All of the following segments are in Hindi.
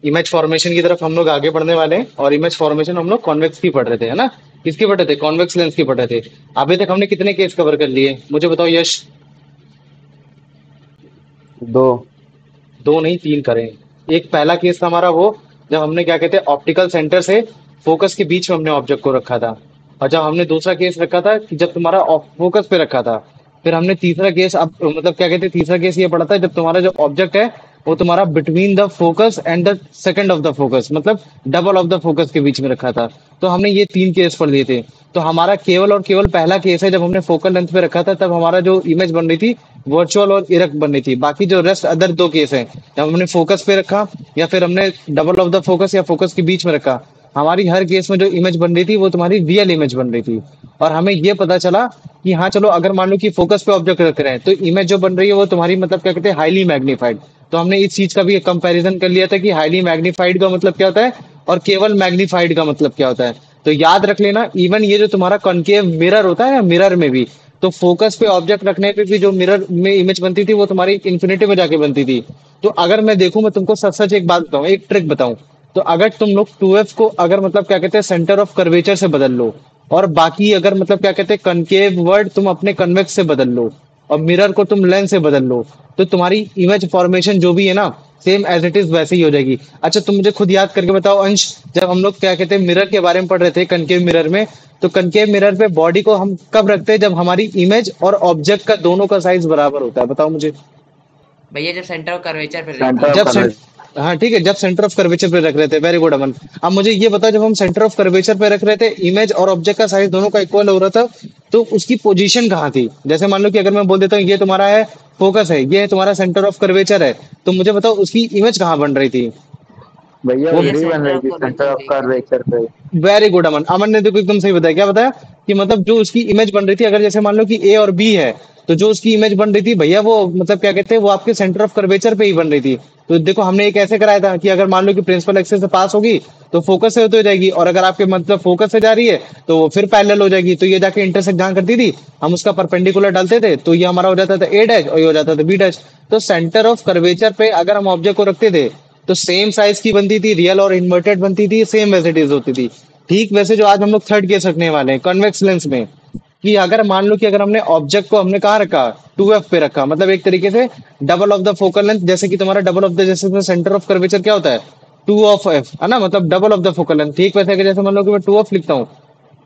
इमेज फॉर्मेशन की तरफ हम लोग आगे बढ़ने वाले हैं, और इमेज फॉर्मेशन हम लोग कॉन्वेक्स की पढ़ रहे थे, है ना? किसकी पढ़ रहे थे? कॉन्वेक्स लेंस की पढ़ रहे थे। अभी तक हमने कितने केस कवर कर लिए, मुझे बताओ यश? दो। दो नहीं, तीन करें। एक पहला केस था हमारा वो, जब हमने क्या कहते हैं ऑप्टिकल सेंटर से फोकस के बीच में हमने ऑब्जेक्ट को रखा था। और जब हमने दूसरा केस रखा था कि जब तुम्हारा फोकस पे रखा था। फिर हमने तीसरा केस, अब मतलब क्या कहते हैं, तीसरा केस ये पड़ा था जब तुम्हारा जो ऑब्जेक्ट है वो तुम्हारा between the focus and the second of the focus, मतलब डबल ऑफ द फोकस के बीच में रखा था। तो हमने ये तीन केस पढ़ लिए थे। तो हमारा केवल और केवल पहला केस है जब हमने फोकल लेंथ पे रखा था, तब हमारा जो इमेज बन रही थी वर्चुअल और इरेक्ट बन रही थी। बाकी जो रेस्ट अदर दो केस हैं, जब हमने फोकस पे रखा या फिर हमने डबल ऑफ द फोकस या फोकस के बीच में रखा, हमारी हर केस में जो इमेज बन रही थी वो तुम्हारी रियल इमेज बन रही थी। और हमें ये पता चला कि हाँ चलो, अगर मान लो कि फोकस पे ऑब्जेक्ट रख रहे हैं तो इमेज जो बन रही है वो तुम्हारी मतलब क्या कहते हैं हाईली मैग्नीफाइड। तो हमने इस चीज का भी एक कंपैरिजन कर लिया था कि हाईली मैग्नीफाइड का मतलब क्या होता है और केवल मैग्नीफाइड का मतलब क्या होता है। तो याद रख लेना, इवन ये जो तुम्हारा कॉनकेव मिरर होता है ना, मिरर में भी तो फोकस पे ऑब्जेक्ट रखने पे भी जो मिरर में इमेज बनती थी वो तुम्हारी इन्फिनिटी में जाके बनती थी। तो अगर मैं देखूं, मैं तुमको सच सच एक बात बताऊं, एक ट्रिक बताऊं, तो अगर तुम लोग 2f को अगर मतलब क्या कहते हैं सेंटर ऑफ कर्वेचर से बदल लो, और बाकी अगर मतलब क्या कहते हैं कनकेव वर्ड तुम अपने कन्वेक्स से बदल लो, और मिरर को तुम लेंस से बदल लो, तो तुम्हारी इमेज फॉर्मेशन जो भी है ना, सेम एज इट इज वैसे ही हो जाएगी। अच्छा तुम मुझे खुद याद करके बताओ अंश, जब हम लोग क्या कहते हैं मिरर के बारे में पढ़ रहे थे कनकेव मिरर में, तो कनकेव मिरर पे बॉडी को हम कब रखते हैं? जब हमारी इमेज और ऑब्जेक्ट का दोनों का साइज बराबर होता है। बताओ मुझे। भैया जब सेंटर ऑफ कर्वेचर पे सेंटर रहती ऑफ है। जब सेंट हाँ ठीक है, जब सेंटर ऑफ कर्वेचर पे रख रहे थे, वेरी गुड अमन। अब मुझे ये बताओ, जब हम सेंटर ऑफ कर्वेचर पे रख रहे थे, इमेज और ऑब्जेक्ट का साइज दोनों का इक्वल हो रहा था, तो उसकी पोजीशन कहाँ थी? जैसे मान लो कि अगर मैं बोल देता हूँ ये तुम्हारा है फोकस है, ये तुम्हारा सेंटर ऑफ कर्वेचर है, तो मुझे बताओ उसकी इमेज कहाँ बन रही थी? भैया वो भैया उधर ही बन सेंटर रही ऑफ थी, सेंटर कर्वेचर ऑफ पे ही। कर्वेचर पे। वेरी गुड अमन। अमन ने देखो एकदम सही बताया। क्या बताया? कि मतलब जो उसकी इमेज बन रही थी, अगर जैसे मान लो कि ए और बी है, तो जो उसकी इमेज बन रही थी भैया वो मतलब क्या कहते हैं वो आपके सेंटर ऑफ कर्वेचर पे ही बन रही थी। तो देखो हमने एक ऐसे कराया था कि अगर मान लो कि प्रिंसिपल एक्सेस से पास होगी तो फोकस से हो जाएगी, और अगर आपके मतलब फोकस से जा रही है तो वो फिर पैरेलल हो जाएगी, तो ये जाके इंटरसेक्ट जहां करती थी हम उसका परपेंडिकुलर डालते थे, तो ये हमारा हो जाता था ए डैश और ये हो जाता था बी डैश। तो सेंटर ऑफ कर्वेचर पे अगर हम ऑब्जेक्ट को रखते थे तो सेम साइज की बनती थी, रियल और इन्वर्टेड बनती थी, सेम एज इट इज होती थी। ठीक वैसे जो आज हम लोग थर्ड केस रखने वाले हैं कन्वेक्स लेंस में, कि अगर मान लो कि अगर हमने ऑब्जेक्ट को हमने कहाँ रखा, 2f पे रखा, मतलब एक तरीके से double of the focal length, जैसे कि तुम्हारा डबल ऑफ द, जैसे सेंटर ऑफ कर्वेचर क्या होता है 2 ऑफ f, है ना, मतलब double of the focal length. ठीक वैसे अगर जैसे मान लो कि मैं 2 ऑफ लिखता हूँ,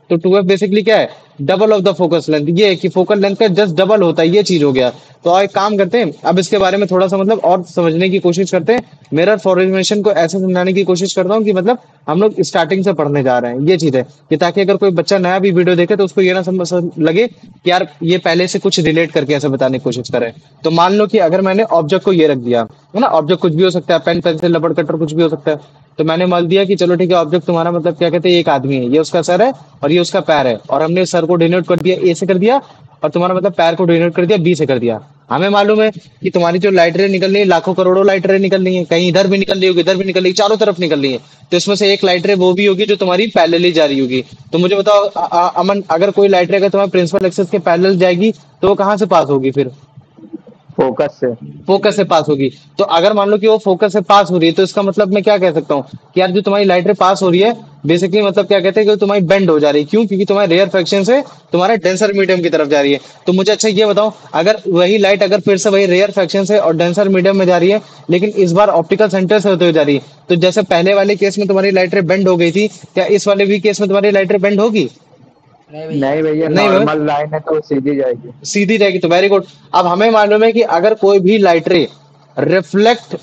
तो 2f बेसिकली क्या है? Double of the focus length. ये है कि फोकल लेंथ का जस्ट डबल होता है, ये चीज हो गया। तो एक काम करते हैं, अब इसके बारे में थोड़ा सा मतलब और समझने की कोशिश करते हैं। मिरर फॉर्मेशन को ऐसे समझाने की कोशिश करता हूँ कि मतलब हम लोग स्टार्टिंग से पढ़ने जा रहे हैं, ये चीज है कि ताकि अगर कोई बच्चा नया भी वीडियो देखे तो उसको ये ना लगे कि यार ये पहले से कुछ रिलेट करके ऐसे बताने की कोशिश करे। तो मान लो कि अगर मैंने ऑब्जेक्ट को ये रख दिया, है ना, ऑब्जेक्ट कुछ भी हो सकता है, पेन पेंसिल रबड़ कटर कुछ भी हो सकता है। तो मैंने मान दिया कि चलो ठीक है, ऑब्जेक्ट तुम्हारा मतलब क्या कहते हैं एक आदमी है, ये उसका सर है और ये उसका पैर है, और हमने सर को डिनोट कर दिया ए से कर दिया, और तुम्हारा मतलब पैर को डिनोट कर दिया बी से कर दिया। हमें मालूम है कि तुम्हारी जो लाइट रे निकल रही है लाखों करोड़ों लाइट रे निकल रही है, कहीं इधर भी निकल रही होगी, इधर भी निकल रही है, चारों तरफ निकल रही है। तो इसमें से एक लाइट रे वो भी होगी जो तुम्हारी पैरेलली जा रही होगी। तो मुझे बताओ अमन, अगर कोई लाइट रे अगर तुम्हारे प्रिंसिपल एक्सेस के पैरेलल जाएगी तो वो कहाँ से पास होगी फिर? फोकस से। फोकस से पास होगी। तो अगर मान लो कि वो फोकस से पास हो रही है, तो इसका मतलब मैं क्या कह सकता हूँ कि यार जो तुम्हारी लाइट रे पास हो रही है, बेसिकली मतलब क्या कहते हैं कि तुम्हारी बेंड हो जा रही है। क्यों? क्योंकि तुम्हारे रेयर फ्रैक्शन से तुम्हारा डेंसर मीडियम की तरफ जा रही है। तो मुझे अच्छा ये बताओ, अगर वही लाइट अगर फिर से वही रेयर फ्रैक्शन से और डेंसर मीडियम में जा रही है, लेकिन इस बार ऑप्टिकल सेंटर से होते हुए जा रही है, तो जैसे पहले वाले केस में तुम्हारी लाइट रे बेंड हो गई थी, क्या इस वाले भी केस में तुम्हारी लाइट रे बेंड होगी? नहीं भैया। नहीं भैया, नहीं भाई, नॉर्मल लाइन है तो सीधी जाएगी। सीधी रहेगी। तो वेरी गुड। अब हमें मालूम है कि अगर कोई भी लाइट रे रिफ्लेक्ट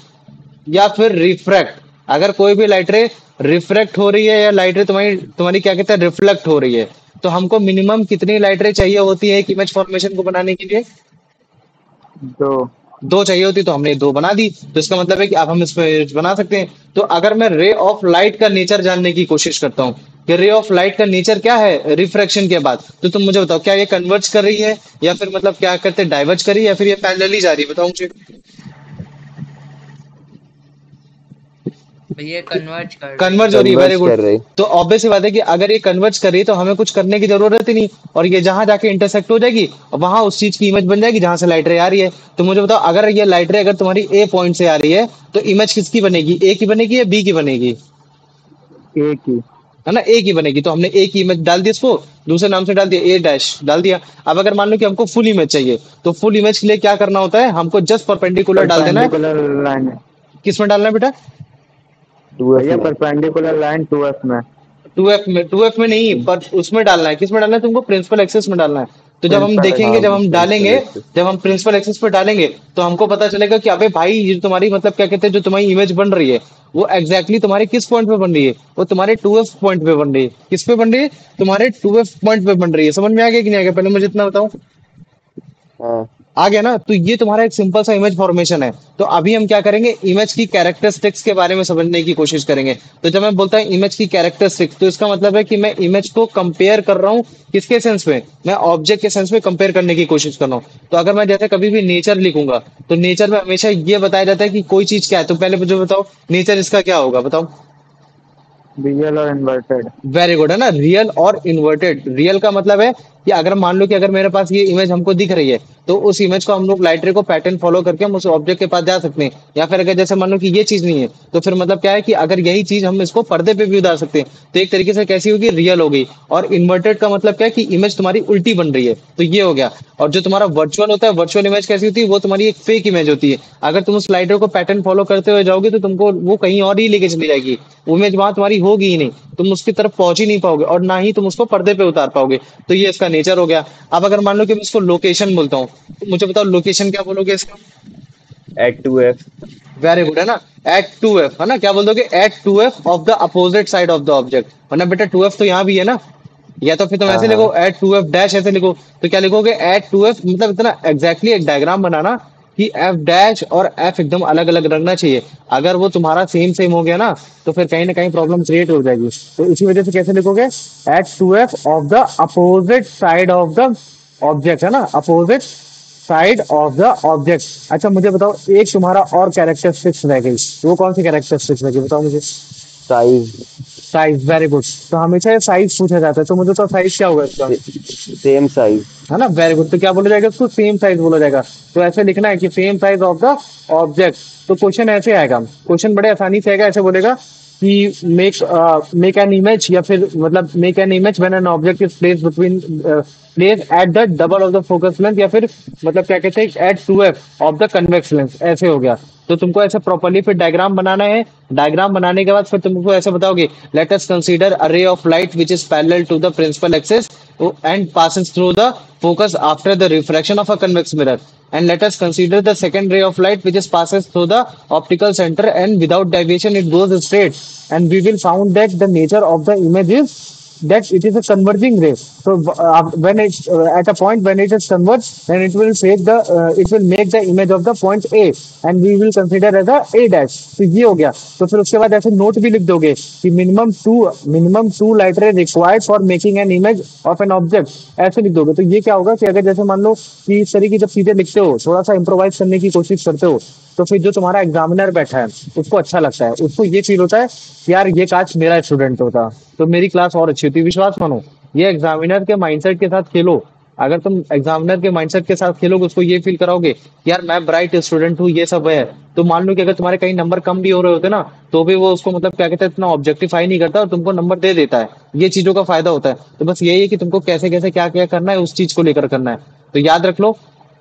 या फिर रिफ्रैक्ट, अगर कोई भी लाइट रे रिफ्रैक्ट हो रही है या लाइट रे तुम्हारी तुम्हारी क्या कहते हैं रिफ्लेक्ट हो रही है, तो हमको मिनिमम कितनी लाइट रे चाहिए होती है एक इमेज फॉर्मेशन को बनाने के लिए? तो दो चाहिए होती, तो हमने दो बना दी। तो इसका मतलब है कि अब हम इस पे बना सकते हैं। तो अगर मैं रे ऑफ लाइट का नेचर जानने की कोशिश करता हूँ कि रे ऑफ लाइट का नेचर क्या है रिफ्रैक्शन के बाद, तो तुम मुझे बताओ क्या ये कन्वर्ज कर रही है या फिर मतलब क्या करते हैं डाइवर्ज कर रही है या फिर ये पैरेलली जा रही है? बताओ मुझे। भैया कन्वर्ज कर रही है। कन्वर्ज हो रही है, वेरी कन्वर्ज गुड। कर रही। तो ऑब्वियस सी बात है कि अगर ये कन्वर्ज कर रही है तो हमें कुछ करने की जरूरत ही नहीं, और ये जहां जाके इंटरसेक्ट हो जाएगी और वहां उस चीज की इमेज बन जाएगी जहां से लाइट रे आ रही है। तो मुझे बताओ, अगर ये लाइट रे अगर तुम्हारी ए पॉइंट से आ रही है तो इमेज किसकी बनेगी, ए की बनेगी या बी की बनेगी? एक ही। है ना, ए की बनेगी। तो हमने ए की इमेज डाल दी, इसको दूसरे नाम से डाल दिया, ए डैश डाल दिया। अब अगर मान लो कि हमको फुल इमेज चाहिए, तो फुल इमेज के लिए क्या करना होता है, हमको जस्ट परपेंडिकुलर डाल देना है। परपेंडिकुलर लाइन है किस में डालना है बेटा? भैया, परपेंडिकुलर लाइन 2F में। 2F में नहीं, पर उसमें डालना है। किस में डालना है तुमको? प्रिंसिपल एक्सेस में डालना है। तो जब हम प्रिंसिपल देखेंगे, हाँ जब हम डालेंगे, प्रिंसिपल जब हम प्रिंसिपल एक्सेस पे डालेंगे, तो हमको पता चलेगा कि अबे भाई ये तुम्हारी मतलब क्या कहते हैं, जो तुम्हारी इमेज बन रही है वो एग्जैक्टली तुम्हारे किस पॉइंट पे बन रही है, वो तुम्हारे 2F पॉइंट पे बन रही है। किस पे बन रही है? तुम्हारे 2F पॉइंट पे बन रही है। समझ में आ गया कि नहीं आ गया? पहले मुझे इतना बताओ। हाँ। आ गया ना? तो ये तुम्हारा एक सिंपल सा इमेज फॉर्मेशन है। तो अभी हम क्या करेंगे, इमेज की कैरेक्टरिस्टिक्स के बारे में समझने की कोशिश करेंगे। तो जब मैं बोलता हूँ इमेज की कैरेक्टरिस्टिक्स, तो इसका मतलब है कि मैं इमेज को कंपेयर कर रहा हूँ किसके सेंस में, मैं ऑब्जेक्ट के सेंस में कंपेयर करने की कोशिश कर रहा हूँ। तो अगर मैं जैसे कभी भी नेचर लिखूंगा, तो नेचर में हमेशा ये बताया जाता है कि कोई चीज क्या है। तो पहले मुझे बताओ नेचर इसका क्या होगा, बताओ। रियल और इन्वर्टेड। वेरी गुड, है ना, रियल और इन्वर्टेड। रियल का मतलब है कि अगर मान लो कि अगर मेरे पास ये इमेज हमको दिख रही है, तो उस इमेज को हम लोग लाइट रे को पैटर्न फॉलो करके हम उस ऑब्जेक्ट के पास जा सकते हैं। या फिर अगर जैसे मान लो कि ये चीज नहीं है, तो फिर मतलब क्या है कि अगर यही चीज हम इसको पर्दे पे भी उतार सकते हैं, तो एक तरीके से कैसी होगी, रियल हो गई। और इन्वर्टेड का मतलब क्या है कि इमेज तुम्हारी उल्टी बन रही है, तो ये हो गया। और जो तुम्हारा वर्चुअल होता है, वर्चुअल इमेज कैसी होती है, वो तुम्हारी एक फेक इमेज होती है। अगर तुम उस लाइट रे को पैटर्न फॉलो करते हुए जाओगे, तो तुमको वो कहीं और ही लेके चली जाएगी, वो इमेज वहां तुम्हारी होगी ही नहीं, तुम उसकी तरफ पहुंच ही नहीं पाओगे, और ना ही तुम उसको पर्दे पे उतार पाओगे। तो ये इसका नेचर हो गया। अब अगर मान लो कि मैं इसको लोकेशन बोलता हूँ, तो मुझे बताओ लोकेशन क्या बोलोगे इसका? Eight 2F। वेरी गुड, है ना, एट 2F, है ना। क्या बोल दोगे? At 2F of the opposite side of the object. वरना बेटा 2F तो यहाँ भी है ना, या तो फिर तुम हाँ ऐसे हाँ। लिखो एट 2F डैश, ऐसे लिखो। तो क्या लिखोगे? एट 2F, मतलब इतना एग्जैक्टली एक डायग्राम बनाना कि F डैश और F एकदम अलग अलग रखना चाहिए। अगर वो तुम्हारा सेम सेम हो गया ना, तो फिर कहीं ना कहीं प्रॉब्लम क्रिएट हो जाएगी। तो इसी वजह से कैसे लिखोगे? At 2F of the opposite side of the object, है ना, opposite side of the object. अच्छा मुझे बताओ, एक तुम्हारा और कैरेक्टरिस्टिक्स रह गई, वो कौन सी कैरेक्टरिस्टिक्स रह गई, बताओ मुझे। साइज। Size, very good. तो हमेशा ये साइज पूछा जाता है, तो मुझे तो साइज क्या होगा इसका? Same size. है ना, वेरी गुड। तो क्या बोला जाएगा उसको? सेम साइज बोला जाएगा। तो ऐसे लिखना है कि same size of the object. तो क्वेश्चन ऐसे आएगा, क्वेश्चन बड़े आसानी से आएगा, ऐसे बोलेगा कि मेक एन इमेज, या फिर मतलब make an image when an object is placed between place at the double of the focus length, या फिर मतलब क्या कहते हैं, at 2F of the convex length. ऐसे हो गया। तो तुमको ऐसे प्रॉपर्ली फिर डायग्राम बनाना है। डायग्राम बनाने के बाद फिर तुमको ऐसे बताओगे, let us consider a ray of light which is parallel to the principal axis and passes through the focus after the refraction of a convex mirror, and let us consider the second ray of light which is passes through the optical center, and without deviation it goes straight, and we will found that the nature of the image is that it is a converging ray. So when it at a point when it is converged, then it will make the image of the point A, and we will consider as a dash. तो ये हो गया। तो फिर उसके बाद ऐसे नोट भी लिख दोगे कि minimum two light ray required for making an image of an object, ऐसे लिख दोगे। तो ये क्या होगा कि अगर जैसे मान लो कि इस तरीके जब चीजें लिखते हो, थोड़ा सा इम्प्रोवाइज करने की कोशिश करते हो, तो फिर जो तुम्हारा एग्जामिनर बैठा है उसको अच्छा लगता है, उसको ये फील होता है कि यार ये काश मेरा स्टूडेंट होता तो मेरी क्लास और अच्छी होती। विश्वास मानो, ये एग्जामिनर के माइंडसेट के साथ खेलो। अगर तुम एग्जामिनर के माइंडसेट के साथ खेलोगे, उसको ये फील कराओगे कि यार मैं ब्राइट स्टूडेंट हूँ, ये सब है, तो मान लो कि अगर तुम्हारे कहीं नंबर कम भी हो रहे होते ना, तो भी वो उसको मतलब क्या कहते हैं, इतना ऑब्जेक्टिफाई नहीं करता और तुमको नंबर दे देता है। ये चीजों का फायदा होता है। तो बस यही है कि तुमको कैसे कैसे क्या क्या करना है, उस चीज को लेकर करना है। तो याद रख लो,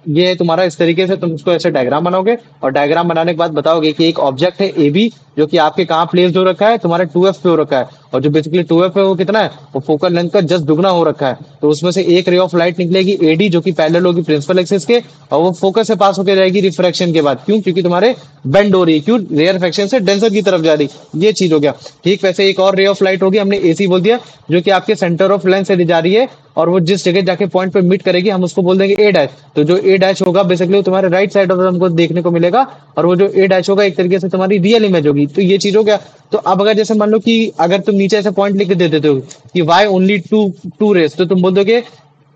ये है तुम्हारा, इस तरीके से तुम उसको ऐसे डायग्राम बनाओगे, और डायग्राम बनाने के बाद बताओगे कि एक ऑब्जेक्ट है ए बी, जो कि आपके कहाँ प्लेस हो रखा है, तुम्हारे 2F पे हो रखा है, और जो बेसिकली 2F है वो कितना है, वो फोकल लेंथ का जस्ट दुगना हो रखा है। तो उसमें से एक रे ऑफ लाइट निकलेगी एडी, जो कि पैरेलल होगी प्रिंसिपल एक्सिस के, और वो फोकस से पास होकर जाएगी रिफ्रैक्शन के बाद। क्यों? क्योंकि तुम्हारे बेंड हो रही है, क्यों, रेयर फ्रैक्शन से डेंसर की तरफ जा रही, ये चीज हो गया। ठीक वैसे एक और रे ऑफ लाइट होगी, हमने एसी बोल दिया, जो कि आपके सेंटर ऑफ लेंथ से जा रही है, और वो जिस जगह जाके पॉइंट पे मीट करेगी हम उसको बोल देंगे ए डैश। तो जो ए डैश होगा बेसिकली वो तुम्हारे राइट साइड ऑफ हमको देखने को मिलेगा, और वो जो ए डैश होगा एक तरीके से तुम्हारी रियल इमेज होगी। तो ये चीज हो गया। तो अब अगर जैसे मान लो कि अगर तुम नीचे ऐसे पॉइंट लिख के दे देते हो कि वाई ओनली टू रेस, तो तुम बोल दोगे,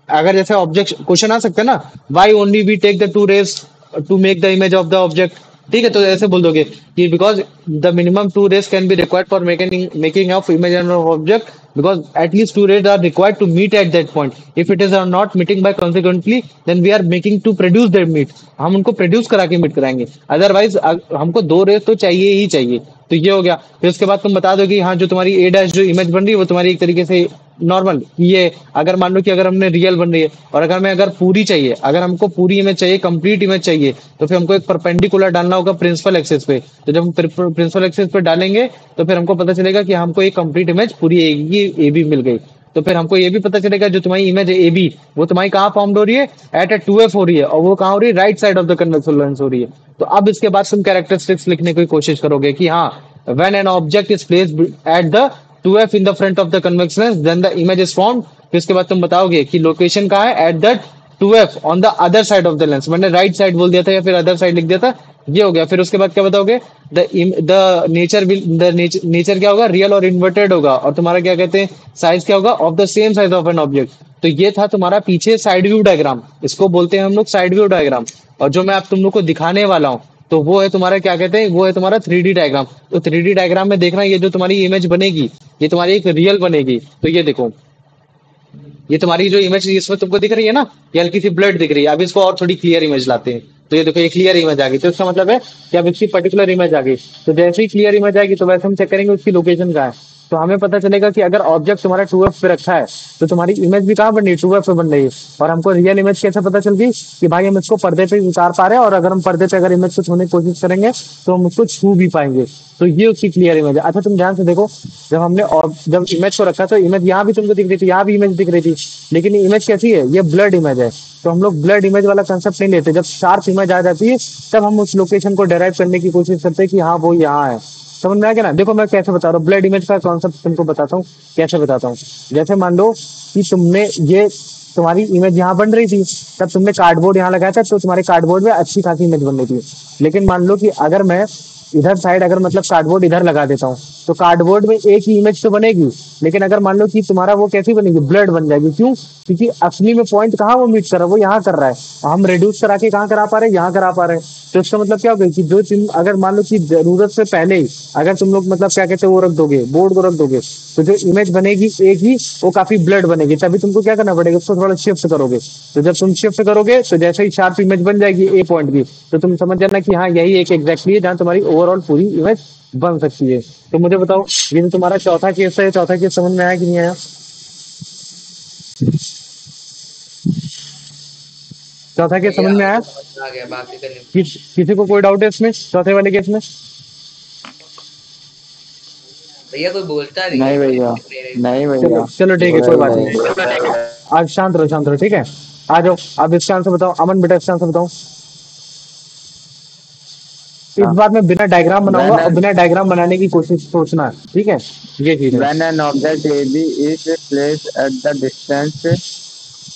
अगर जैसे ऑब्जेक्ट क्वेश्चन आ सकता है ना, why only we take the two rays to make the image of the object, ठीक है, तो ऐसे बोल दोगे कि because the minimum two rays can be required for making making of image of object because at least two rays are required to meet at that point if it is are not meeting by consequently then we are making to produce that meet, हम उनको प्रोड्यूस करा के मीट कराएंगे, अदरवाइज हमको दो रेज तो चाहिए ही चाहिए। तो ये हो गया। फिर उसके बाद तुम बता दो कि हाँ जो तुम्हारी ए डैश जो इमेज बन रही है वो तुम्हारी एक तरीके से नॉर्मल ये, अगर मान लो कि अगर हमने रियल बन रही है और अगर मैं अगर पूरी चाहिए, अगर हमको पूरी इमेज चाहिए, कंप्लीट इमेज चाहिए, तो फिर हमको एक परपेंडिकुलर डालना होगा प्रिंसिपल एक्सिस पे। तो जब हम प्रिंसिपल एक्सिस पे डालेंगे तो फिर हमको पता चलेगा कि हमको एक कंप्लीट इमेज पूरी ए बी मिल गई। तो फिर हमको ये भी पता चलेगा जो तुम्हारी इमेज है ए बी वो तुम्हारी कहाँ फॉर्म हो रही है, एट ए 2f हो रही है, और वो कहाँ हो रही है, right side of the convection lens हो रही है। तो अब इसके बाद तुम कैरेक्टरिस्टिक्स लिखने की कोशिश करोगे कि हाँ when an object is placed at the 2f in the front of the convex lens then the image is formed। फिर इसके बाद तुम बताओगे कि लोकेशन कहाँ है, at the 2f on the other side of the lens, मैंने राइट साइड बोल दिया था या फिर अदर साइड लिख दिया था, ये हो गया। फिर उसके बाद क्या बताओगे, the nature will the nature क्या होगा, रियल और इन्वर्टेड होगा, और तुम्हारा क्या कहते हैं साइज क्या होगा, of the same size of an object. तो ये था तुम्हारा पीछे साइड व्यू डायग्राम, इसको बोलते हैं हम लोग साइड व्यू डायग्राम। और जो मैं आप तुम लोग को दिखाने वाला हूँ तो वो है तुम्हारा क्या कहते हैं, वो है तुम्हारा 3D डायग्राम। तो 3D डायग्राम में देखना ये जो तुम्हारी इमेज बनेगी ये तुम्हारी एक रियल बनेगी। तो ये देखो ये तुम्हारी जो इमेज इसमें तुमको दिख रही है ना, ये हल्की सी ब्लड दिख रही है। अब इसको और थोड़ी क्लियर इमेज लाते हैं। तो ये देखो ये क्लियर इमेज आ गई, तो इसका मतलब है कि अब इसकी पर्टिकुलर इमेज आ गई। तो जैसे ही क्लियर इमेज आएगी तो वैसे हम चेक करेंगे उसकी लोकेशन कहाँ है। तो हमें पता चलेगा कि अगर ऑब्जेक्ट तुम्हारा 2f पे रखा है तो तुम्हारी इमेज भी कहाँ बन रही है, 2f पे बन रही है। और हमको रियल इमेज कैसे पता चल गई कि भाई हम इसको पर्दे पे उतार पा रहे हैं, और अगर हम पर्दे पे अगर इमेज को छूने की कोशिश करेंगे तो हम उसको छू भी पाएंगे। तो ये उसकी क्लियर इमेज है। अच्छा तुम ध्यान से देखो, जब हमने जब इमेज को रखा तो इमेज यहाँ भी तुमको दिख रही थी, यहाँ भी इमेज दिख रही थी, लेकिन इमेज कैसी है, ये ब्लड इमेज है। तो हम लोग ब्लड इमेज वाला कंसेप्ट नहीं लेते, जब शार्प इमेज आ जाती है तब हम उस लोकेशन को डेराइव करने की कोशिश करते हैं कि हाँ वो यहाँ है। समझ में आ गया ना। देखो मैं कैसे बता रहा हूँ, ब्लड इमेज का कॉन्सेप्ट तुमको बताता हूँ, कैसे बताता हूँ। जैसे मान लो कि तुमने ये तुम्हारी इमेज यहाँ बन रही थी, तब तुमने कार्डबोर्ड यहाँ लगाया था, तो तुम्हारे कार्डबोर्ड में अच्छी खासी इमेज बन रही थी। लेकिन मान लो कि अगर मैं इधर साइड अगर मतलब कार्डबोर्ड इधर लगा देता हूँ तो कार्डबोर्ड में एक ही इमेज तो बनेगी, लेकिन अगर मान लो कि तुम्हारा वो कैसी बनेगी, ब्लड बन जाएगी। क्यों? क्योंकि असली में पॉइंट कहाँ वो मीट कर रहा है, वो यहाँ कर रहा है, और हम रिड्यूस करा के कहाँ करा पा रहे हैं, यहाँ करा पा रहे हैं। तो इसका मतलब क्या होगा कि जो तुम अगर मान लो कि जरूरत से पहले ही अगर तुम लोग मतलब क्या कहते हैं वो रख दोगे, बोर्ड को रख दोगे, तो जो इमेज बनेगी एक ही वो काफी ब्लड बनेगी। तभी तुमको क्या करना पड़ेगा, उसको थोड़ा शिफ्ट करोगे। तो जब तुम शिफ्ट करोगे तो जैसे ही शार्प इमेज बन जाएगी ए पॉइंट की, तो तुम समझ जाना कि हाँ यही एक एग्जैक्टली है जहाँ तुम्हारी ओवरऑल पूरी इमेज बन सकती है। तो मुझे बताओ ये जो तुम्हारा चौथा केस है, चौथा केस समझ में आया कि नहीं आया? चौथा केस भैया समझ में आया? आ गया बाकी करने। किसी को कोई डाउट है इसमें चौथे वाले केस में? भैया कोई बोलता नहीं नहीं है भैया, नहीं भैया। चलो चलो ठीक है, कोई बात नहीं। आज शांत रहो ठीक है। आ जाओ अब इसका आंसर बताओ, अमन बेटा इसका आंसर बताओ। इस बार मैं बिना डायग्राम बनाऊंगा और बिना डायग्राम बनाने की कोशिश सोचना, ठीक है? ये चीज है। When an object AB is placed at the distance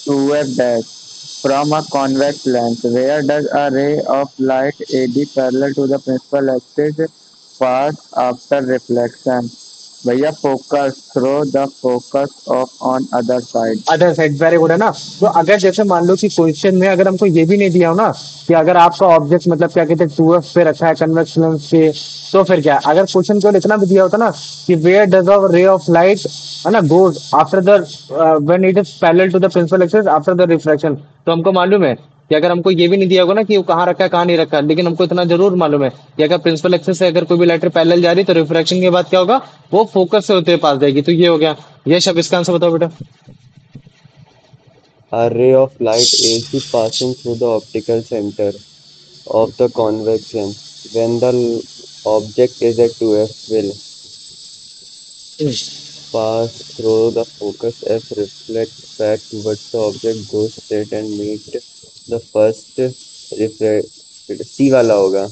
2f dash from a convex lens, where does a ray of light AD parallel to the principal axis pass after reflection? भैया focus, through the focus of on other side. Other side very good है ना। तो अगर जैसे मान लो कि क्वेश्चन में अगर हमको ये भी नहीं दिया हो ना कि अगर आपका ऑब्जेक्ट मतलब क्या कहते हैं 2f पे रखा है कन्वेक्स लेंस के, तो फिर क्या, अगर क्वेश्चन केवल इतना भी दिया होता ना कि where does a ray of light है ना goes after the when it is parallel to the principal axis after the refraction, तो हमको मालूम है कि अगर हमको ये भी नहीं दिया होगा ना कि वो कहाँ रखा है कहाँ नहीं रखा है, लेकिन हमको इतना जरूर मालूम है कि अगर प्रिंसिपल एक्सिस से अगर कोई भी लाइट पैरेलल जा रही है तो रिफ्रैक्शन के बाद क्या होगा, वो फोकस से होते हुए पास जाएगी। तो ये हो गया। ये शब्द इसका आंसर बताओ बेटा। A ray of light AC passing through the optical center of the convex lens when the object is at 2f will pass through the focus f, reflect back towards the object, go straight and meet the first refract C वाला होगा।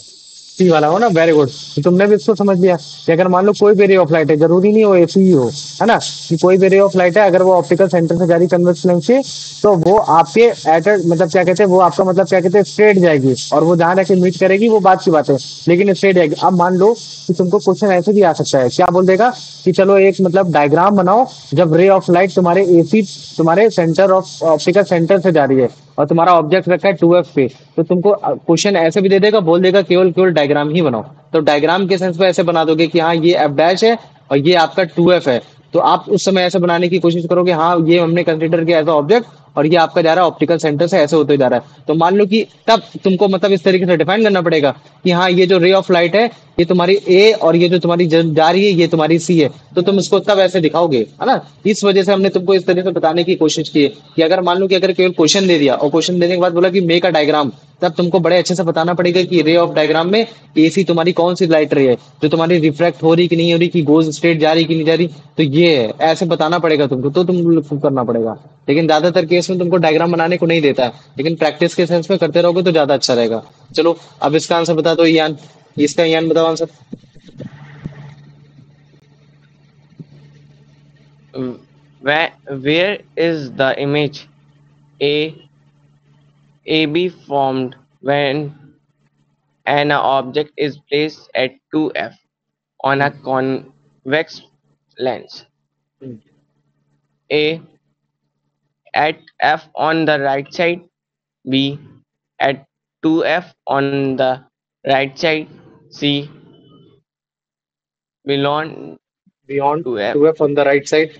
सी वाला हो ना, वेरी गुड। तो तुमने भी इसको समझ लिया कि अगर मान लो कोई भी रे ऑफ लाइट है, जरूरी नहीं हो एसी ही हो, है ना, कि कोई भी रे ऑफ लाइट है अगर वो ऑप्टिकल सेंटर से जा रही कन्वेक्स लेंस से, तो वो आपके एट मतलब क्या कहते हैं वो आपका मतलब क्या कहते हैं स्ट्रेट जाएगी, और वो जहां जाके मीट करेगी वो बात की बात है, लेकिन स्ट्रेट जाएगी। अब मान लो कि तुमको क्वेश्चन ऐसे भी आ सकता है, क्या बोल देगा कि चलो एक मतलब डायग्राम बनाओ जब रे ऑफ लाइट तुम्हारे एसी तुम्हारे सेंटर ऑफ ऑप्टिकल सेंटर से जा रही है, और तुम्हारा ऑब्जेक्ट रखा है 2f पे, तो तुमको क्वेश्चन ऐसे भी दे देगा, बोल देगा केवल केवल डायग्राम ही बनाओ। तो डायग्राम के सेंस पे ऐसे बना दोगे कि हाँ ये एफ डैश है और ये आपका 2f है। तो आप उस समय ऐसे बनाने की कोशिश करोगे, हाँ ये हमने कंसिडर किया एज ऑब्जेक्ट और ये आपका जा रहा है ऑप्टिकल सेंटर से ऐसे होते जा रहा है। तो मान लो कि तब तुमको मतलब इस तरीके से डिफाइन करना पड़ेगा कि हाँ ये जो रे ऑफ लाइट है ये तुम्हारी ए और ये जो तुम्हारी जा रही है ये तुम्हारी सी है। तो तुम इसको तब ऐसे दिखाओगे, है ना। इस वजह से हमने तुमको इस तरह से बताने की कोशिश की है कि अगर मान लो कि अगर केवल क्वेश्चन दे दिया और क्वेश्चन देने के बाद बोला कि मेक अ डायग्राम, तब तुमको बड़े अच्छे से बताना पड़ेगा कि रे ऑफ डायग्राम में एसी तुम्हारी कौन सी लाइट रे है जो तुम्हारी रिफ्रैक्ट हो रही कि नहीं हो रही, कि गोज स्ट्रेट जा रही कि नहीं जा रही। तो ये है, ऐसे बताना पड़ेगा तुमको, तो तुम करना पड़ेगा। लेकिन ज्यादातर केस में तुमको डायग्राम बनाने को नहीं देता है, लेकिन प्रैक्टिस के सेंस में करते रहोगे तो ज्यादा अच्छा रहेगा। चलो अब इसका आंसर बता दो यान, इसका यान बताओ answer. Where is the image AB formed when an object is placed at 2f on a convex lens? A at f on the right side, B at 2f on the right side, C belong beyond to f 2f on the right side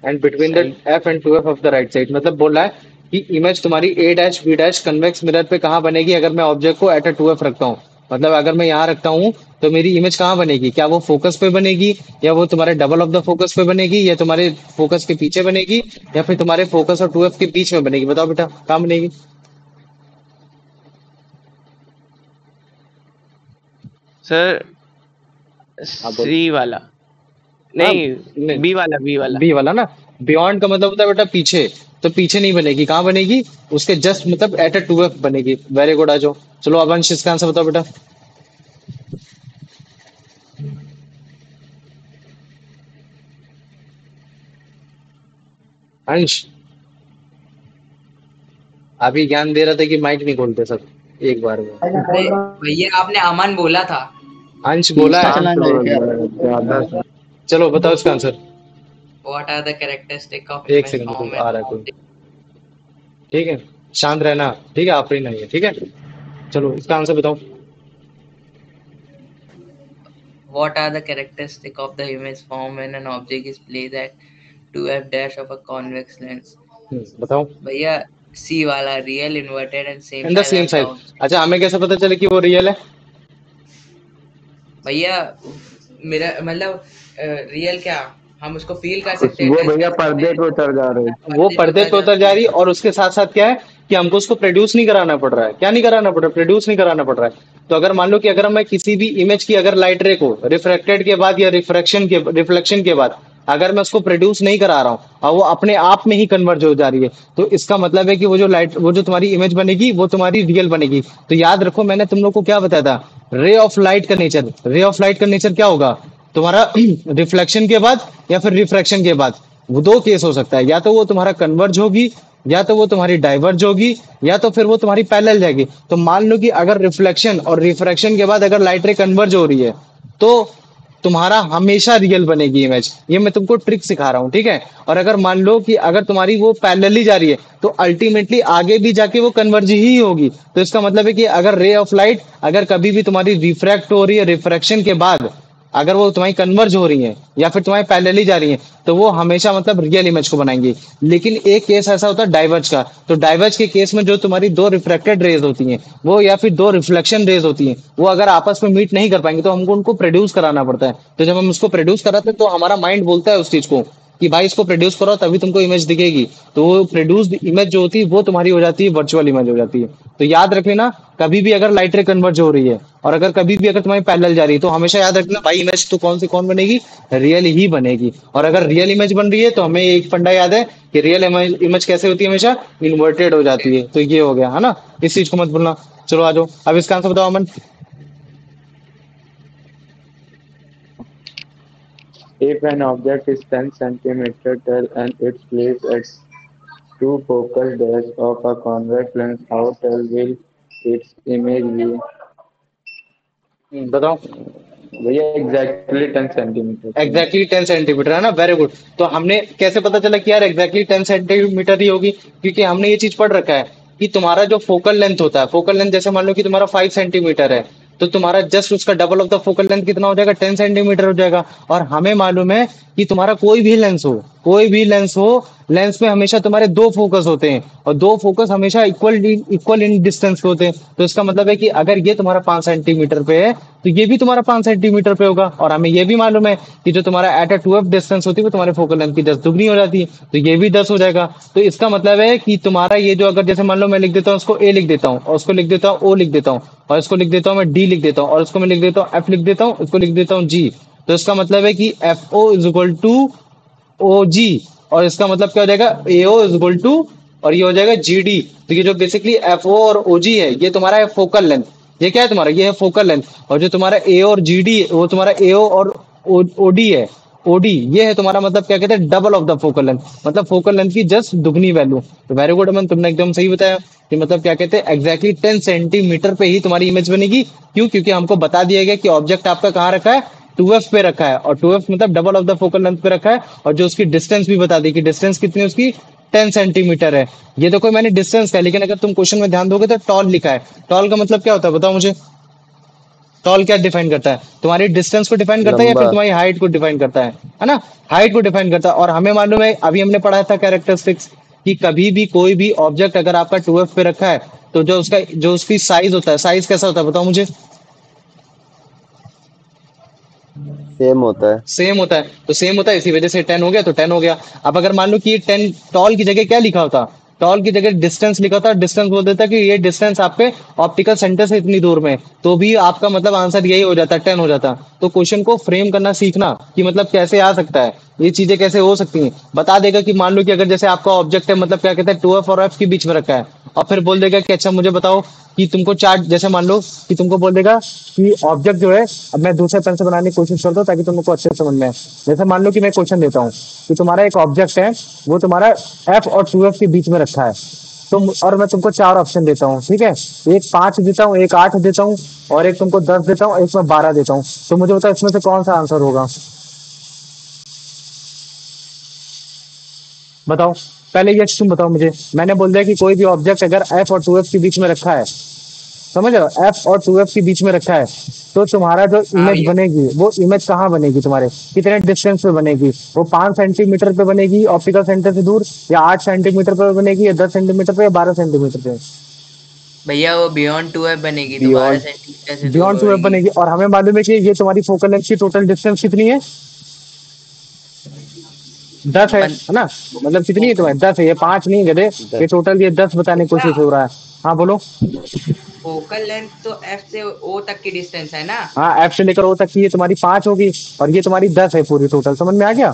and between the side. f and 2f of the right side. मतलब बोल रहा है कि इमेज तुम्हारी a dash b dash convex mirror पे कहाँ बनेगी अगर मैं ऑब्जेक्ट को एट अ 2f रखता हूँ। मतलब अगर मैं यहाँ रखता हूँ तो मेरी इमेज कहाँ बनेगी, क्या वो फोकस पे बनेगी, या वो तुम्हारे डबल ऑफ द फोकस पे बनेगी, या तुम्हारे फोकस के पीछे बनेगी, या फिर तुम्हारे फोकस और 2f के बीच में बनेगी। बताओ बेटा कहाँ बनेगी। सर हाँ बोल। सी वाला हाँ नहीं, नहीं, बी वाला बी वाला ना। बियॉन्ड का मतलब होता है बेटा पीछे, तो पीछे नहीं बनेगी, कहाँ बनेगी, उसके जस्ट मतलब एट अ 2f बनेगी। वेरी गुड, आ जाओ। चलो अब अंश इसका आंसर बताओ बेटा। अंश अभी ज्ञान दे रहा था कि माइक नहीं खोलते सब एक बार में। अरे भैया आपने अमन बोला था। अंश बोला है। शांत हो जाए, ज्यादा चलो बताओ इसका answer. What are the characteristic of एक image सेकंड form रुको, and आ रहा है कोई। object? ठीक है, शांत रहना, ठीक है, आप ही नहीं है, ठीक है। चलो इसका आंसर बताओ। What are the characteristic of the image form when an object is placed at 2f dash of a convex lens? बताओ। भैया सी वाला real inverted and same in the size same as the side. Object. अच्छा हमें कैसे पता चले कि वो रियल है। भैया मेरा मतलब रियल क्या, हम उसको फील कर सकते हैं, वो टच भैया कर सकते पर्दे हैं, पे उतर जा रहे। वो पर्दे पे पर्दे उतर पे उतर जाती जा है। रही है, और उसके साथ साथ क्या है कि हमको उसको प्रोड्यूस नहीं कराना पड़ रहा है। क्या नहीं कराना पड़ रहा है, प्रोड्यूस नहीं कराना पड़ रहा है। तो अगर मान लो कि अगर मैं किसी भी इमेज की अगर लाइट रे को रिफ्रैक्टेड के बाद या रिफ्लेक्शन के बाद अगर मैं उसको प्रोड्यूस नहीं करा रहा हूँ और वो अपने आप में ही कन्वर्ज हो जा रही है, तो इसका मतलब है कि वो जो तुम्हारी इमेज बनेगी वो तुम्हारी रियल बनेगी। तो याद रखो मैंने तुम लोग को क्या बताया था, रे ऑफ लाइट का नेचर। रे ऑफ लाइट का नेचर क्या होगा तुम्हारा रिफ्लेक्शन के बाद या फिर रिफ्रैक्शन के बाद। वो दो केस हो सकता है, या तो वो तुम्हारा कन्वर्ज होगी, या तो वो तुम्हारी डाइवर्ज होगी, या तो फिर वो तुम्हारी पैरेलल जाएगी। तो मान लो कि अगर रिफ्लेक्शन और रिफ्रैक्शन के बाद अगर लाइट रे कन्वर्ज हो रही है तो तुम्हारा हमेशा रियल बनेगी इमेज। ये मैं तुमको ट्रिक सिखा रहा हूँ, ठीक है। और अगर मान लो कि अगर तुम्हारी वो पैरेलली जा रही है तो अल्टीमेटली आगे भी जाके वो कन्वर्ज ही होगी। तो इसका मतलब है कि अगर रे ऑफ लाइट अगर कभी भी तुम्हारी रिफ्रैक्ट हो रही है रिफ्रैक्शन के बाद, अगर वो तुम्हारी कन्वर्ज हो रही है या फिर तुम्हारी पैरेलली जा रही है, तो वो हमेशा मतलब रियल इमेज को बनाएंगी। लेकिन एक केस ऐसा होता है डाइवर्ज का। तो डाइवर्ज के केस में जो तुम्हारी दो रिफ्लेक्टेड रेज होती हैं वो या फिर दो रिफ्लेक्शन रेज होती हैं वो अगर आपस में मीट नहीं कर पाएंगे तो हमको उनको प्रोड्यूस कराना पड़ता है। तो जब हम उसको प्रोड्यूस कराते हैं तो हमारा माइंड बोलता है उस चीज को कि भाई इसको प्रोड्यूस करो तभी तुमको इमेज दिखेगी। तो वो प्रोड्यूस्ड इमेज जो होती है वो तुम्हारी हो जाती है वर्चुअल इमेज हो जाती है। तो याद रखना कभी भी अगर लाइट रे कन्वर्ज हो रही है और अगर कभी भी अगर तुम्हारी पैरेलल जा रही है तो हमेशा याद रखना भाई इमेज तो कौन बनेगी, रियल ही बनेगी। और अगर रियल इमेज बन रही है तो हमें एक फंडा याद है कि रियल इमेज कैसे होती है, हमेशा इन्वर्टेड हो जाती है। तो ये हो गया है ना, इस चीज को मत भूलना। चलो आ जाओ अब इसका आंसर बताओ अमन। If an object is 10 centimeter tall and it's placed at two focal dash of a convex lens, how tall will its image be? बताओ। भैया एग्जैक्टली 10 सेंटीमीटर। एग्जैक्टली 10 सेंटीमीटर है ना, वेरी गुड। तो हमने कैसे पता चला कि यार एग्जैक्टली 10 सेंटीमीटर ही होगी, क्योंकि हमने ये चीज पढ़ रखा है कि तुम्हारा जो फोकल लेंथ होता है, फोकल लेंथ जैसे मान लो कि तुम्हारा 5 सेंटीमीटर है, तो तुम्हारा जस्ट उसका double of the focal length कितना हो जाएगा, 10 सेंटीमीटर हो जाएगा। और हमें मालूम है कि तुम्हारा कोई भी लेंस हो, कोई भी लेंस हो, लेंस में हमेशा तुम्हारे दो फोकस होते हैं, और दो फोकस हमेशा इक्वल इन डिस्टेंस पे होते हैं। तो इसका मतलब है कि अगर ये तुम्हारा 5 सेंटीमीटर पे है, तो ये भी तुम्हारा 5 सेंटीमीटर पे होगा। और हमें ये भी मालूम है कि जो तुम्हारा एट अ 2f डिस्टेंस होती है वो तुम्हारे फोकल लेंथ की 10 दुगनी हो जाती है, तो ये भी 10 हो जाएगा। तो इसका मतलब है कि तुम्हारा ये जो, अगर जैसे मान लो मैं लिख देता हूँ, उसको ए लिख देता हूँ, और उसको लिख देता हूँ ओ लिख देता हूँ, और इसको लिख देता हूँ मैं डी लिख देता हूँ, और इसको मैं लिख देता हूँ एफ लिख देता हूँ, इसको लिख देता हूँ जी। तो इसका मतलब है कि F O is equal to O G, और इसका मतलब क्या हो जाएगा, A O is equal to, और ये हो जाएगा जी डी। तो ये जो बेसिकली एफ ओ और ओ जी है, ये तुम्हारा है फोकल लेंथ। ये क्या है तुम्हारा, ये है फोकल लेंथ। और जो तुम्हारा ए और जी डी है, वो तुम्हारा ए ओ और ओ डी है, ओडी, ये है तुम्हारा मतलब क्या कहते हैं, double of the focal length, मतलब फोकल लेंथ की जस्ट दुगनी वैल्यू। तो वेरी गुड अमन, तुमने एकदम सही बताया कि मतलब क्या कहते हैं, एग्जैक्टली 10 सेंटीमीटर पे ही तुम्हारी इमेज बनेगी। क्यों? क्योंकि हमको बता दिया गया कि ऑब्जेक्ट आपका कहाँ रखा है, 2f पे रखा है, और 2f मतलब double of the focal length पे रखा है। और जो उसकी डिस्टेंस भी बता दी कि डिस्टेंस कितनी है उसकी, 10 सेंटीमीटर है। ये तो कोई मैंने डिस्टेंस का, लेकिन अगर तुम क्वेश्चन में ध्यान दोगे तो टॉल लिखा है। टॉल का मतलब क्या होता है बताओ मुझे, टॉल क्या डिफाइन करता है, तुम्हारी डिस्टेंस को डिफाइन करता है या फिर लंबा। तुम्हारी हाइट को डिफाइन करता है ना? हाइट को डिफाइन करता है। और हमें मालूम है, अभी हमने पढ़ा था कैरेक्टरिस्टिक्स, कि कभी भी कोई भी ऑब्जेक्ट अगर आपका 2f पे रखा है, तो जो उसकी साइज होता है, साइज कैसा होता है बताओ मुझे? सेम होता है। सेम होता है, तो सेम होता है, इसी वजह से 10 हो गया, तो 10 हो गया। अब अगर मान लो कि ये 10 टॉल की जगह क्या लिखा होता, टॉल की जगह डिस्टेंस लिखा होता, डिस्टेंस बोल देता कि ये डिस्टेंस आपके ऑप्टिकल सेंटर से इतनी दूर में है, तो भी आपका मतलब आंसर यही हो जाता, 10 हो जाता। तो क्वेश्चन को फ्रेम करना सीखना कि मतलब कैसे आ सकता है, ये चीजें कैसे हो सकती हैं। बता देगा कि मान लो कि अगर जैसे आपका ऑब्जेक्ट है, मतलब क्या कहते हैं, 2f और f के बीच में रखा है, और फिर बोल देगा कि अच्छा मुझे बताओ कि तुमको चार्ट, जैसे मान लो कि तुमको बोल देगा कि ऑब्जेक्ट जो है, अब मैं दूसरे पेन से बनाने की कोशिश करता हूँ ताकि तुमको अच्छे से समझ में आए। जैसे मान लो कि मैं क्वेश्चन देता हूँ कि तुम्हारा एक ऑब्जेक्ट है, वो तुम्हारा एफ और 2f के बीच में रखा है, तो और मैं तुमको चार ऑप्शन देता हूँ, ठीक है? एक 5 देता हूँ, एक 8 देता हूँ, और एक तुमको 10 देता हूँ, एक मैं 12 देता हूँ। तो मुझे बताओ इसमें से कौन सा आंसर होगा, बताओ। पहले ये तुम बताओ मुझे, मैंने बोल दिया कि कोई भी ऑब्जेक्ट अगर एफ और 2f के बीच में रखा है, समझ रहे हो, एफ और 2f के बीच में रखा है, तो तुम्हारा जो हाँ इमेज भैया। बनेगी, वो इमेज कहाँ बनेगी, तुम्हारे कितने डिस्टेंस पे बनेगी? वो 5 सेंटीमीटर पे बनेगी ऑप्टिकल सेंटर से दूर, या 8 सेंटीमीटर पे बनेगी, या 10 सेंटीमीटर पे, या 12 सेंटीमीटर पे? भैया वो बियॉन्ड 2f बनेगी तो बारह बियॉन्ड। सेंटीमीटर से दूर बियॉन्ड 2f होगी। बनेगी। और हमें मालूम है कि ये तुम्हारी फोकल लेंथ की टोटल डिस्टेंस कितनी है, 10 है पन, है ना? मतलब कितनी है फो, तुम्हारी, 10 है, ये 5 नहीं गधे, ये 10। टोटल ये 10 बताने की भैया कोशिश हो रहा है। हाँ बोलो। फोकल लेंथ तो f से o तक की डिस्टेंस है ना। हाँ, एफ से लेकर ओ तक की ये तुम्हारी 5 होगी, और ये तुम्हारी 10 है पूरी टोटल, समझ में आ गया?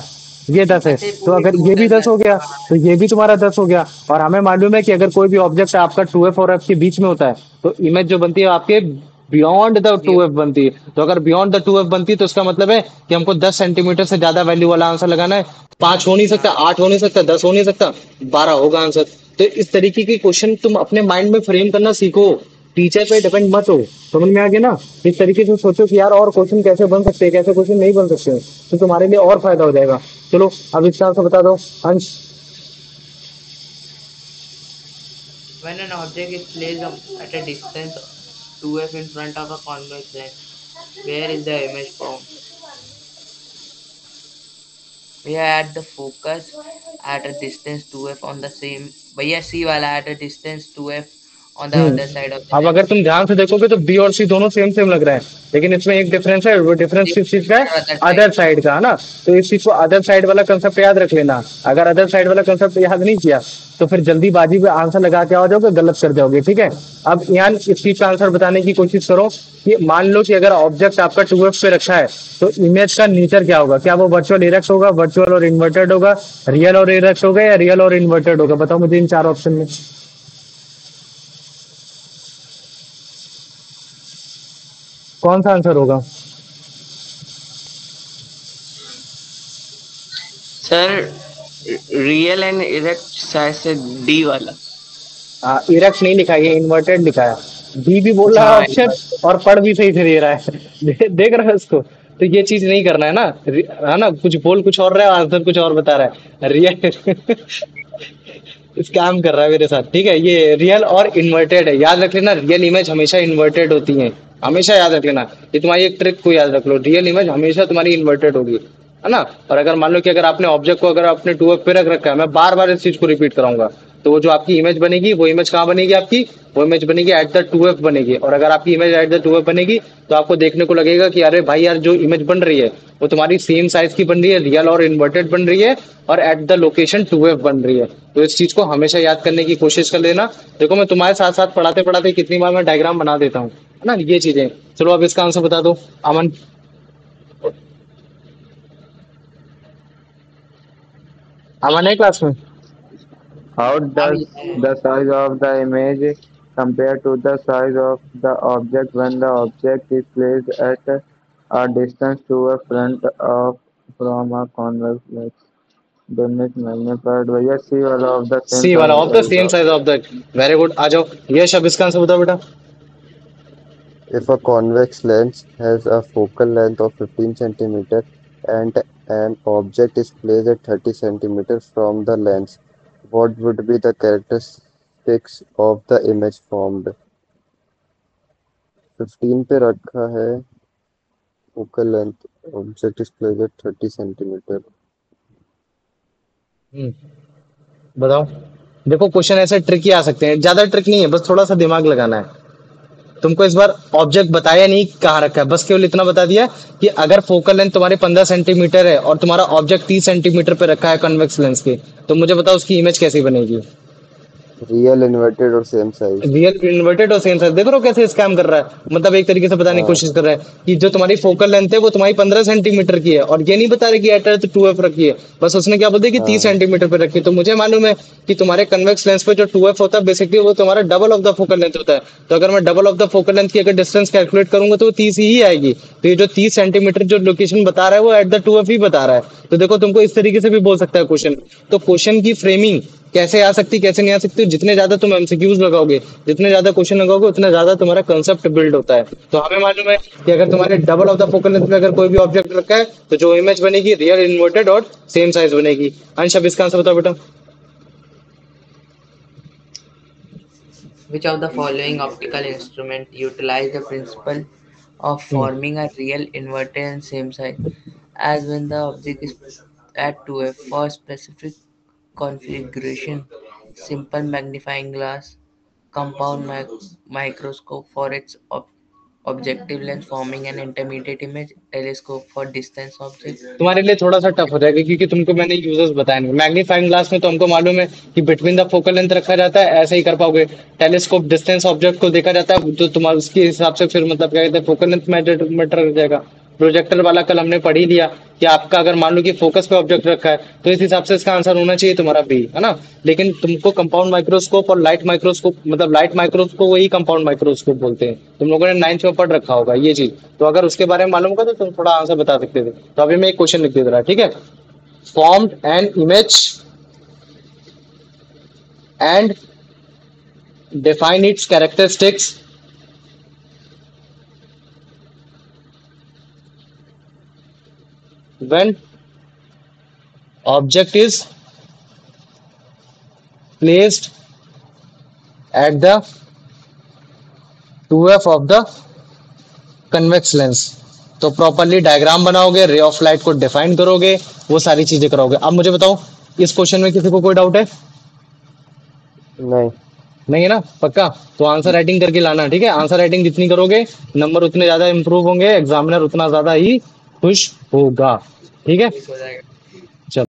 ये 10 है, अच्छा ये तो पूरी अगर ये भी टोटल 10 10। हो गया, तो ये भी तुम्हारा 10 हो गया। और हमें मालूम है कि अगर कोई भी ऑब्जेक्ट आपका 2f और f के बीच में होता है, तो इमेज जो बनती है आपके बियॉन्ड द 2f बनती है। तो अगर बियॉन्ड द 2f बनती है, तो इसका मतलब है कि हमको 10 सेंटीमीटर से ज्यादा वैल्यू वाला आंसर लगाना है। 5 हो नहीं सकता, 8 हो नहीं सकता, 10 हो नहीं सकता, 12 होगा आंसर। तो इस तरीके के क्वेश्चन तुम अपने माइंड में फ्रेम करना सीखो, टीचर पे डिपेंड मत हो। समझ में आ गया ना? इस तरीके से सोचो कि यार और क्वेश्चन कैसे बन सकते हैं, कैसे क्वेश्चन नहीं बन सकते, तो तुम्हारे लिए और फायदा हो जाएगा। चलो अब इस तरह से बता दो अंश। When an object is placed at a distance 2f in front of a convex lens, where is the image formed? We are at the focus at a distance 2f on the same. भैया C वाला at a distance 2f on the other side of the अब अगर lens. तुम ध्यान से देखोगे तो बी और सी दोनों सेम सेम लग रहा है, लेकिन इसमें एक डिफरेंस है, वो डिफरेंस किस चीज का है? Other side. अदर साइड का, है ना? तो इस चीज को अदर साइड वाला कंसेप्ट याद रख लेना। अगर अदर साइड वाला कंसेप्ट याद नहीं किया, तो फिर जल्दीबाजी में आंसर लगा के आ जाओगे, गलत कर जाओगे, ठीक है? अब यहाँ इस चीज का आंसर बताने की कोशिश करो कि मान लो कि अगर ऑब्जेक्ट आपका 2f पे रखा है, तो इमेज का नेचर क्या होगा? क्या वो वर्चुअल इरेक्ट होगा, वर्चुअल और इन्वर्टेड होगा, रियल और इरेक्ट होगा, या रियल और इन्वर्टेड होगा? बताओ मुझे इन चार ऑप्शन में कौन सा आंसर होगा? सर रियल एंड इरेक्ट शायद से डी वाला। इरेक्ट नहीं लिखा है, ये इन्वर्टेड लिखा है। डी भी बोल रहा है हाँ ऑप्शन, और पढ़ भी सही से दे रहा है। देख रहा है उसको? तो ये चीज नहीं करना है ना, है ना? कुछ बोल कुछ और रहा है, आंसर कुछ और बता रहा है, रियल। स्कैम कर रहा है मेरे साथ, ठीक है। ये रियल और इन्वर्टेड है, याद रख लेना। रियल इमेज हमेशा इन्वर्टेड होती है, हमेशा याद रख लेना। ये तुम्हारी एक ट्रिक को याद रख लो, रियल इमेज हमेशा तुम्हारी इन्वर्टेड होगी, है ना। और अगर मान लो कि अगर आपने ऑब्जेक्ट को अगर आपने 2f पे रख रखा है, मैं बार बार इस चीज को रिपीट कराऊंगा, तो वो जो आपकी इमेज बनेगी, वो इमेज कहाँ बनेगी आपकी, वो इमेज बनेगी एट द 2f बनेगी। और अगर आपकी इमेज एट द 2f बनेगी, तो आपको देखने को लगेगा कि अरे भाई यार, जो इमेज बन रही है वो तुम्हारी सेम साइज की बन रही है, रियल और इन्वर्टेड बन रही है, और एट द लोकेशन 2f बन रही है। तो इस चीज को हमेशा याद करने की कोशिश कर लेना। देखो मैं तुम्हारे साथ साथ पढ़ाते पढ़ाते कितनी बार मैं डायग्राम बना देता हूँ, है ना, ये चीजें। चलो अब इसका आंसर बता दो, अमन। अमन है क्लास में? How हाँ does भैया। the size of the image compare to the size of the object when the object is placed at a distance to a front of from a convex lens? Then it's magnified by a C वाला of the same सी वाला of the size same of. Size of the. Very good, आ जाओ यश, अब इसका आंसर बताओ बेटा। If a convex lens has a focal length of 15 centimeter and an object is placed at 30 centimeter from the lens, what would be the characteristics of the image formed? 15 पे रखा है, focal length, object is placed at 30 centimeter. बताओ। देखो क्वेश्चन ऐसे ट्रिकी आ सकते हैं, ज्यादा ट्रिक नहीं है, बस थोड़ा सा दिमाग लगाना है। तुमको इस बार ऑब्जेक्ट बताया नहीं कहाँ रखा है, बस केवल इतना बता दिया कि अगर फोकल लेंथ तुम्हारे 15 सेंटीमीटर है और तुम्हारा ऑब्जेक्ट 30 सेंटीमीटर पे रखा है कन्वेक्स लेंस के, तो मुझे बताओ उसकी इमेज कैसी बनेगी। Real, inverted और same size. रियल इन्वर्टेड और सेम साइज। देख रहे हो कैसे स्कैम कर रहा है, मतलब एक तरीके से बताने की हाँ, कोशिश कर रहा है कि जो तुम्हारी फोकल लेंथ है वो तुम्हारी 15 सेंटीमीटर की है, और ये नहीं बता रहे कि एट अर्थ 2f रखी है, बस उसने क्या बोल दिया कि 30 हाँ, सेंटीमीटर पे रखी है। तो मुझे मालूम है कि तुम्हारे कन्वेक्स लेंस पे जो 2f होता है बेसिकली वो तुम्हारा double of the focal length होता है। तो अगर मैं double of the focal length की अगर डिस्टेंस कैलकुलेट करूंगा तो वो 30 ही आएगी। तो ये जो 30 सेंटीमीटर जो लोकेशन बता रहा है वो एट द 2f ही बता रहा है। तो देखो तुमको इस तरीके से भी बोल सकता है क्वेश्चन। तो क्वेश्चन की फ्रेमिंग कैसे आ सकती कैसे नहीं आ सकती, जितने ज्यादा तुम एमसीक्यूज लगाओगे, जितने ज्यादा क्वेश्चन लगाओगे, उतना ज्यादा तुम्हारा कंसेप्ट बिल्ड होता है। तो हमें मालूम है कि अगर तुम्हारे double of the focal length में अगर कोई भी ऑब्जेक्ट रखा है, तो जो इमेज बनेगी रियल इन्वर्टेड और सेम साइज बनेगी। अंश अब इसका आंसर बताओ बेटा। Which of the following optical instrument utilize the principle of forming a real inverted and same size as when the object is at 2f for specific configuration? Simple magnifying glass, compound microscope for its objective lens forming an intermediate image, telescope for distance object. तुम्हारे लिए थोड़ा सा टफ हो जाएगा क्योंकि तुमको मैंने यूजर्स बताया नहीं। मैग्नीफाइंग ग्लास में तो हमको मालूम है कि बिटवीन द फोकल लेंथ रखा जाता है, ऐसे ही कर पाओगे। टेलीस्कोप डिस्टेंस ऑब्जेक्ट को देखा जाता है, तो तुम्हारे उसके हिसाब से फिर मतलब क्या कहते हैं फोकल लेंथ मैटर कर जाएगा। प्रोजेक्टर वाला कल हमने पढ़ ही लिया कि आपका अगर मान लो कि फोकस पे ऑब्जेक्ट रखा है, तो इस हिसाब से इसका आंसर होना चाहिए तुम्हारा बी, है ना। लेकिन तुमको कंपाउंड माइक्रोस्कोप और लाइट माइक्रोस्कोप, मतलब लाइट माइक्रोस्कोप वही कंपाउंड माइक्रोस्कोप बोलते हैं, तुम लोगों ने 9th में पढ़ रखा होगा ये चीज। तो अगर उसके बारे में मालूम होगा तो तुम थोड़ा आंसर बता सकते थे। तो अभी मैं एक क्वेश्चन लिख दे रहा, ठीक है। Formed an image and define it's characteristics when object is placed at the 2f of the convex lens। तो प्रॉपरली डायग्राम बनाओगे, रे ऑफ लाइट को डिफाइन करोगे, वो सारी चीजें करोगे। अब मुझे बताओ इस क्वेश्चन में किसी को कोई डाउट है? नहीं, नहीं है ना, पक्का? तो आंसर राइटिंग करके लाना, ठीक है। आंसर राइटिंग जितनी करोगे नंबर उतने ज्यादा इंप्रूव होंगे, एग्जामिनर उतना ज्यादा ही खुश होगा, ठीक है। हो जाएगा।